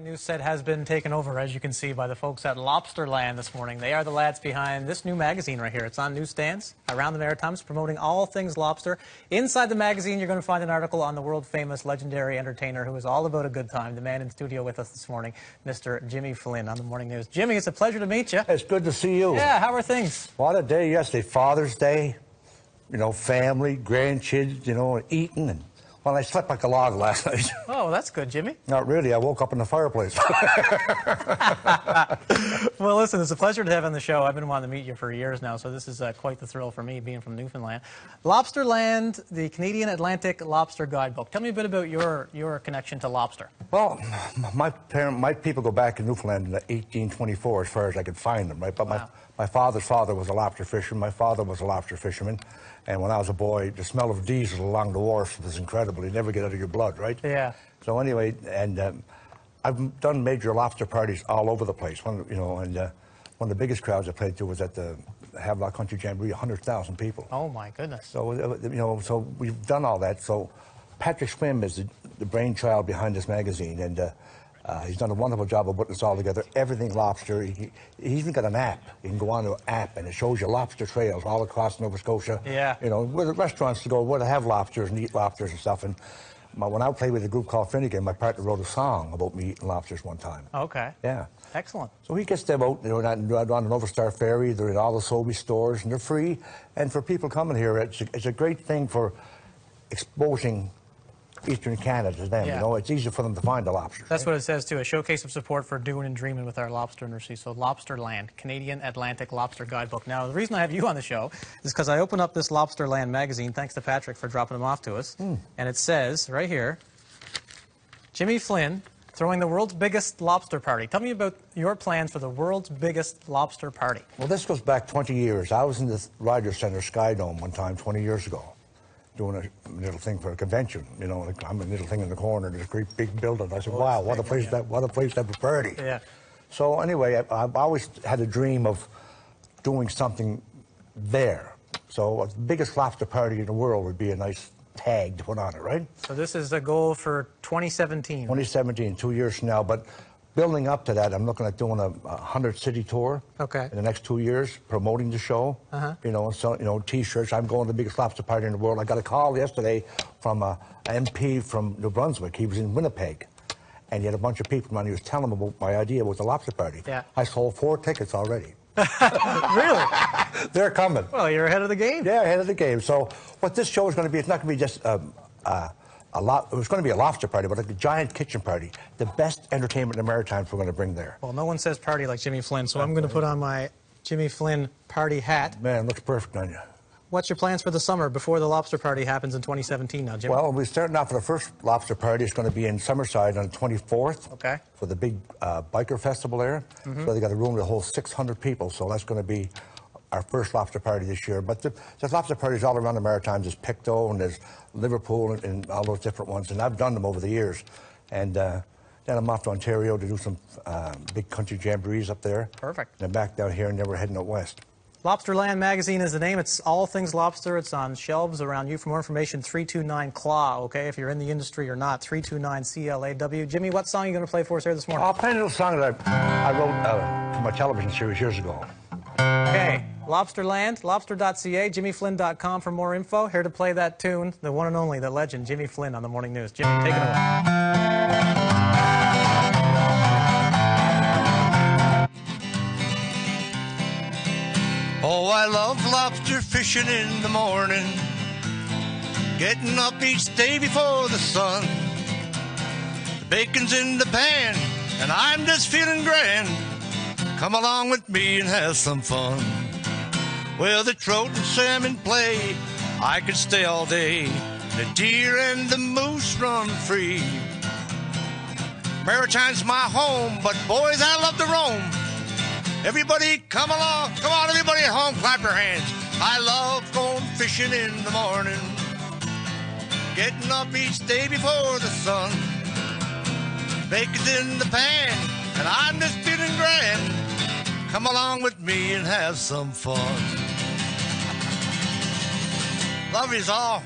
News set has been taken over, as you can see, by the folks at Lobsterland this morning. They are the lads behind this new magazine right here. It's on newsstands around the Maritimes, promoting all things lobster. Inside the magazine, you're going to find an article on the world-famous legendary entertainer who is all about a good time, the man in studio with us this morning, Mr. Jimmy Flynn on the Morning News. Jimmy, it's a pleasure to meet you. It's good to see you. Yeah, how are things? What a day yesterday, Father's Day, you know, family, grandkids, you know, eating, and well, I slept like a log last night. Oh, that's good, Jimmy. Not really. I woke up in the fireplace. Well, listen, it's a pleasure to have you on the show. I've been wanting to meet you for years now, so this is quite the thrill for me, being from Newfoundland. Lobsterland, the Canadian Atlantic Lobster Guidebook. Tell me a bit about your connection to lobster. Well, my people go back in Newfoundland in 1824, as far as I could find them, right? But wow. my father's father was a lobster fisherman. My father was a lobster fisherman. And when I was a boy, the smell of diesel along the wharf was incredible. You never get out of your blood, right? Yeah. So anyway, and I've done major lobster parties all over the place. One of the biggest crowds I played to was at the Havelock Country Jamboree, 100,000 people. Oh my goodness. So so we've done all that. So Patrick Swim is the brainchild behind this magazine, and he's done a wonderful job of putting this all together. Everything lobster. He even got an app. You can go on to an app, and it shows you lobster trails all across Nova Scotia. Yeah. You know, where the restaurants to go, where to have lobsters and eat lobsters and stuff. And when I played with a group called Finnegan, my partner wrote a song about me eating lobsters one time. Okay. Yeah. Excellent. So he gets them out, on the Nova Star Ferry. They're in all the Sobeys stores, and they're free. And for people coming here, it's a great thing for exposing Eastern Canada to them. Yeah. You know, it's easy for them to find the lobster. That's what it says too, a showcase of support for doing and dreaming with our lobster industry. So Lobsterland, Canadian Atlantic Lobster Guidebook. Now, the reason I have you on the show is because I opened up this Lobsterland magazine, thanks to Patrick for dropping them off to us, and it says right here, Jimmy Flynn throwing the world's biggest lobster party. Tell me about your plans for the world's biggest lobster party. Well, this goes back 20 years. I was in the Rogers Center Sky Dome one time 20 years ago, doing a little thing for a convention, you know, like I'm a little thing in the corner, there's a great big building. I said, wow, what a place to have a party. Yeah. So anyway, I've always had a dream of doing something there. So the biggest lobster party in the world would be a nice tag to put on it, right? So this is a goal for 2017. 2017, 2 years from now. But building up to that, I'm looking at doing a 100-city tour. Okay. In the next 2 years, promoting the show. You know, so T-shirts. I'm going to the biggest lobster party in the world. I got a call yesterday from an MP from New Brunswick. He was in Winnipeg, and he had a bunch of people, and he was telling them about my idea about the lobster party. Yeah. I sold 4 tickets already. Really? They're coming. Well, you're ahead of the game. Yeah, ahead of the game. So what this show is going to be, it's not going to be just it was going to be a lobster party, but like a giant kitchen party. The best entertainment in the Maritimes we're going to bring there. Well, no one says party like Jimmy Flynn, so I'm going to put on my Jimmy Flynn party hat. Man, it looks perfect on you. What's your plans for the summer before the lobster party happens in 2017 now, Jimmy? Well, we're starting off for the first lobster party. It's going to be in Summerside on the 24th. Okay. For the big biker festival there. So they got a room to hold 600 people, so that's going to be our first lobster party this year. But there's lobster parties all around the Maritimes. There's Pictou and there's Liverpool and all those different ones, and I've done them over the years. And then I'm off to Ontario to do some big country jamborees up there. Perfect. And back down here, and then we're heading out west. Lobsterland magazine is the name. It's all things lobster. It's on shelves around you. For more information, 329-CLAW, okay? If you're in the industry or not, 329-CLAW. Jimmy, what song are you going to play for us here this morning? I'll play a little song that I wrote for my television series years ago. Okay, Lobsterland, lobster.ca, jimmyflynn.com for more info. Here to play that tune, the one and only, the legend, Jimmy Flynn on the Morning News. Jimmy, take it away. Oh, I love lobster fishing in the morning, getting up each day before the sun. The bacon's in the pan, and I'm just feeling grand. Come along with me and have some fun. Well, the trout and salmon play, I could stay all day. The deer and the moose run free. Maritime's my home, but boys, I love to roam. Everybody come along, come on everybody at home, clap your hands. I love going fishing in the morning, getting up each day before the sun. Bacon's in the pan, and I'm just feeling grand. Come along with me and have some fun. Love yous all.